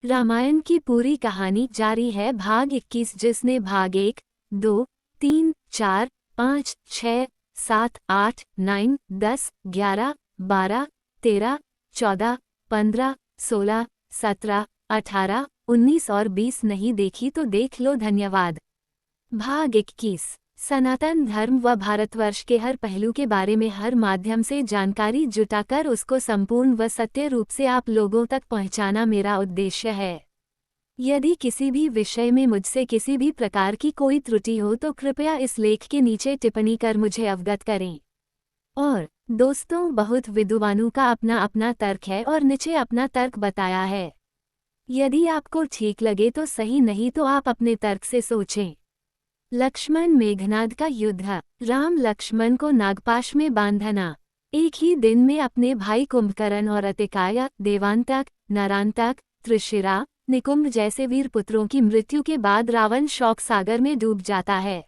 रामायण की पूरी कहानी जारी है। भाग 21 जिसने भाग 1, 2, 3, 4, 5, 6, 7, 8, 9, 10, 11, 12, 13, 14, 15, 16, 17, 18, 19 और 20 नहीं देखी तो देख लो। धन्यवाद। भाग 21 सनातन धर्म व भारतवर्ष के हर पहलू के बारे में हर माध्यम से जानकारी जुटाकर उसको संपूर्ण व सत्य रूप से आप लोगों तक पहुंचाना मेरा उद्देश्य है। यदि किसी भी विषय में मुझसे किसी भी प्रकार की कोई त्रुटि हो तो कृपया इस लेख के नीचे टिप्पणी कर मुझे अवगत करें। और दोस्तों, बहुत विद्वानों का अपना अपना तर्क है और नीचे अपना तर्क बताया है। यदि आपको ठीक लगे तो सही, नहीं तो आप अपने तर्क से सोचें। लक्ष्मण मेघनाद का युद्ध। राम लक्ष्मण को नागपाश में बांधना। एक ही दिन में अपने भाई कुंभकर्ण और अतिकाय, देवांतक, नरांतक, त्रिशिरा, निकुंभ जैसे वीर पुत्रों की मृत्यु के बाद रावण शोक सागर में डूब जाता है।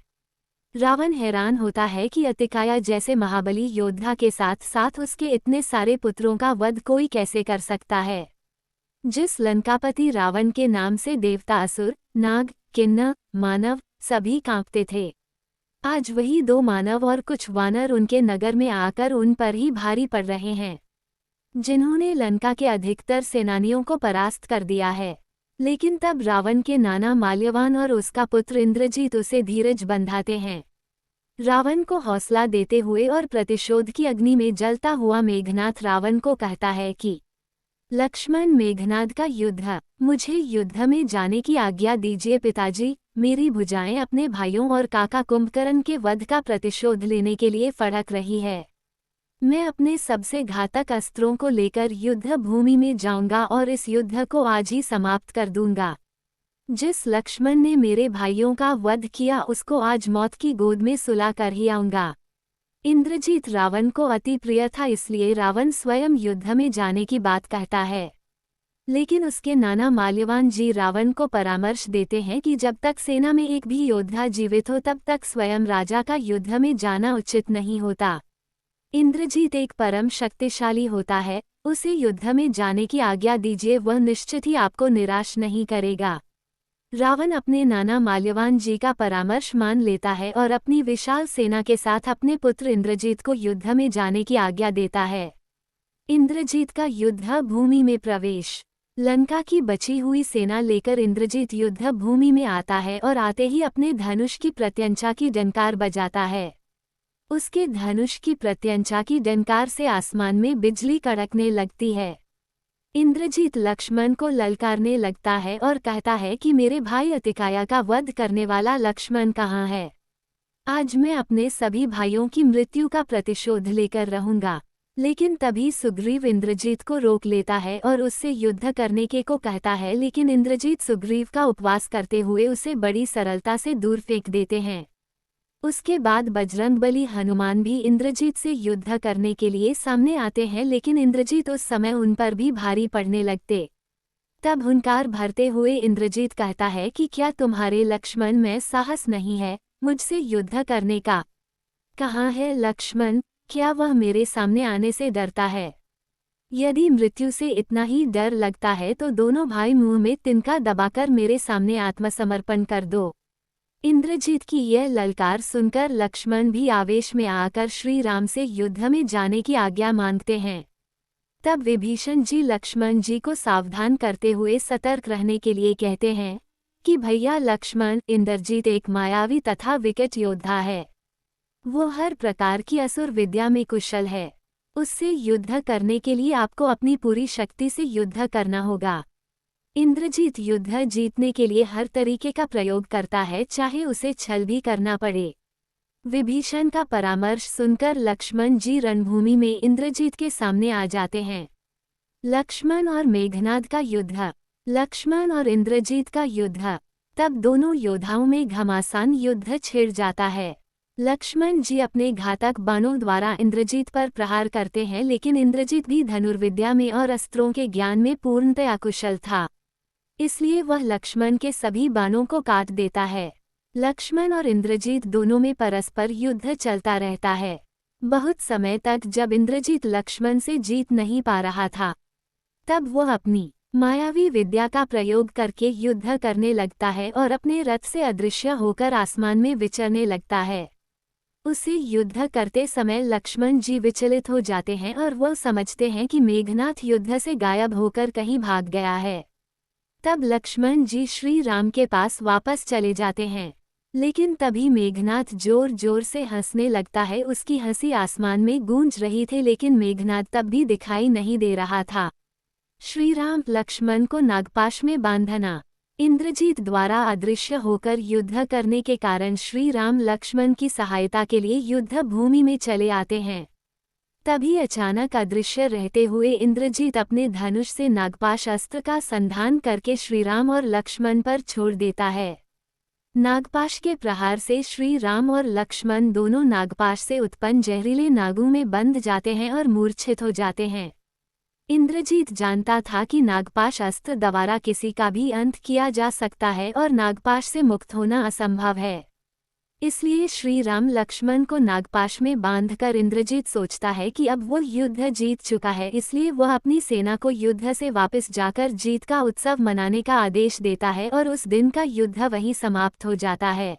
रावण हैरान होता है कि अतिकाय जैसे महाबली योद्धा के साथ साथ उसके इतने सारे पुत्रों का वध कोई कैसे कर सकता है। जिस लंकापति रावण के नाम से देवता, असुर, नाग, किन्नर, मानव सभी कांपते थे, आज वही 2 मानव और कुछ वानर उनके नगर में आकर उन पर ही भारी पड़ रहे हैं, जिन्होंने लंका के अधिकतर सेनानियों को परास्त कर दिया है। लेकिन तब रावण के नाना माल्यवान और उसका पुत्र इंद्रजीत उसे धीरज बंधाते हैं। रावण को हौसला देते हुए और प्रतिशोध की अग्नि में जलता हुआ मेघनाद रावण को कहता है कि लक्ष्मण मेघनाद का युद्ध। मुझे युद्ध में जाने की आज्ञा दीजिए पिताजी। मेरी भुजाएं अपने भाइयों और काका कुंभकर्ण के वध का प्रतिशोध लेने के लिए फड़क रही है। मैं अपने सबसे घातक अस्त्रों को लेकर युद्ध भूमि में जाऊंगा और इस युद्ध को आज ही समाप्त कर दूंगा। जिस लक्ष्मण ने मेरे भाइयों का वध किया उसको आज मौत की गोद में सुला कर ही आऊंगा। इंद्रजीत रावण को अति प्रिय था, इसलिए रावण स्वयं युद्ध में जाने की बात कहता है। लेकिन उसके नाना माल्यवान जी रावण को परामर्श देते हैं कि जब तक सेना में एक भी योद्धा जीवित हो तब तक स्वयं राजा का युद्ध में जाना उचित नहीं होता। इंद्रजीत एक परम शक्तिशाली होता है, उसे युद्ध में जाने की आज्ञा दीजिए, वह निश्चित ही आपको निराश नहीं करेगा। रावण अपने नाना माल्यवान जी का परामर्श मान लेता है और अपनी विशाल सेना के साथ अपने पुत्र इंद्रजीत को युद्ध में जाने की आज्ञा देता है। इंद्रजीत का युद्ध भूमि में प्रवेश। लंका की बची हुई सेना लेकर इंद्रजीत युद्ध भूमि में आता है और आते ही अपने धनुष की प्रत्यंचा की डंकार बजाता है। उसके धनुष की प्रत्यंचा की डंकार से आसमान में बिजली कड़कने लगती है। इंद्रजीत लक्ष्मण को ललकारने लगता है और कहता है कि मेरे भाई अतिकाय का वध करने वाला लक्ष्मण कहाँ है। आज मैं अपने सभी भाइयों की मृत्यु का प्रतिशोध लेकर रहूंगा। लेकिन तभी सुग्रीव इंद्रजीत को रोक लेता है और उससे युद्ध करने के को कहता है, लेकिन इंद्रजीत सुग्रीव का उपवास करते हुए उसे बड़ी सरलता से दूर फेंक देते हैं। उसके बाद बजरंगबली हनुमान भी इंद्रजीत से युद्ध करने के लिए सामने आते हैं, लेकिन इंद्रजीत उस समय उन पर भी भारी पड़ने लगते। तब हुंकार भरते हुए इंद्रजीत कहता है कि क्या तुम्हारे लक्ष्मण में साहस नहीं है मुझसे युद्ध करने का? कहाँ है लक्ष्मण? क्या वह मेरे सामने आने से डरता है? यदि मृत्यु से इतना ही डर लगता है तो दोनों भाई मुंह में तिनका दबाकर मेरे सामने आत्मसमर्पण कर दो। इंद्रजीत की यह ललकार सुनकर लक्ष्मण भी आवेश में आकर श्री राम से युद्ध में जाने की आज्ञा मांगते हैं। तब विभीषण जी लक्ष्मण जी को सावधान करते हुए सतर्क रहने के लिए कहते हैं कि भैया लक्ष्मण, इंद्रजीत एक मायावी तथा विकट योद्धा है। वो हर प्रकार की असुर विद्या में कुशल है। उससे युद्ध करने के लिए आपको अपनी पूरी शक्ति से युद्ध करना होगा। इंद्रजीत युद्ध जीतने के लिए हर तरीके का प्रयोग करता है, चाहे उसे छल भी करना पड़े। विभीषण का परामर्श सुनकर लक्ष्मण जी रणभूमि में इंद्रजीत के सामने आ जाते हैं। लक्ष्मण और मेघनाद का युद्ध। लक्ष्मण और इंद्रजीत का युद्ध। तब दोनों योद्धाओं में घमासान युद्ध छिड़ जाता है। लक्ष्मण जी अपने घातक बाणों द्वारा इंद्रजीत पर प्रहार करते हैं, लेकिन इंद्रजीत भी धनुर्विद्या में और अस्त्रों के ज्ञान में पूर्णतया कुशल था, इसलिए वह लक्ष्मण के सभी बाणों को काट देता है। लक्ष्मण और इंद्रजीत दोनों में परस्पर युद्ध चलता रहता है। बहुत समय तक जब इंद्रजीत लक्ष्मण से जीत नहीं पा रहा था, तब वह अपनी मायावी विद्या का प्रयोग करके युद्ध करने लगता है और अपने रथ से अदृश्य होकर आसमान में विचरने लगता है। उसे युद्ध करते समय लक्ष्मण जी विचलित हो जाते हैं और वो समझते हैं कि मेघनाथ युद्ध से गायब होकर कहीं भाग गया है। तब लक्ष्मण जी श्री राम के पास वापस चले जाते हैं, लेकिन तभी मेघनाथ जोर जोर से हंसने लगता है। उसकी हंसी आसमान में गूंज रही थी, लेकिन मेघनाथ तब भी दिखाई नहीं दे रहा था। श्री राम लक्ष्मण को नागपाश में बांधना। इंद्रजीत द्वारा अदृश्य होकर युद्ध करने के कारण श्री राम लक्ष्मण की सहायता के लिए युद्ध भूमि में चले आते हैं। तभी अचानक अदृश्य रहते हुए इंद्रजीत अपने धनुष से नागपाश अस्त्र का संधान करके श्रीराम और लक्ष्मण पर छोड़ देता है। नागपाश के प्रहार से श्री राम और लक्ष्मण दोनों नागपाश से उत्पन्न जहरीले नागों में बंध जाते हैं और मूर्छित हो जाते हैं। इंद्रजीत जानता था कि नागपाश अस्त्र द्वारा किसी का भी अंत किया जा सकता है और नागपाश से मुक्त होना असंभव है। इसलिए श्री राम लक्ष्मण को नागपाश में बांधकर इंद्रजीत सोचता है कि अब वो युद्ध जीत चुका है, इसलिए वह अपनी सेना को युद्ध से वापस जाकर जीत का उत्सव मनाने का आदेश देता है और उस दिन का युद्ध वहीं समाप्त हो जाता है।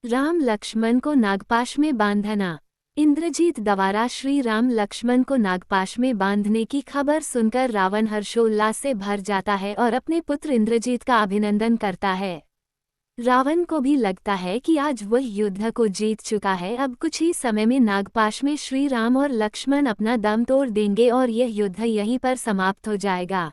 राम लक्ष्मण को नागपाश में बांधना। इंद्रजीत द्वारा श्री राम लक्ष्मण को नागपाश में बांधने की खबर सुनकर रावण हर्षोल्लास से भर जाता है और अपने पुत्र इंद्रजीत का अभिनंदन करता है। रावण को भी लगता है कि आज वह युद्ध को जीत चुका है। अब कुछ ही समय में नागपाश में श्री राम और लक्ष्मण अपना दम तोड़ देंगे और यह युद्ध यहीं पर समाप्त हो जाएगा।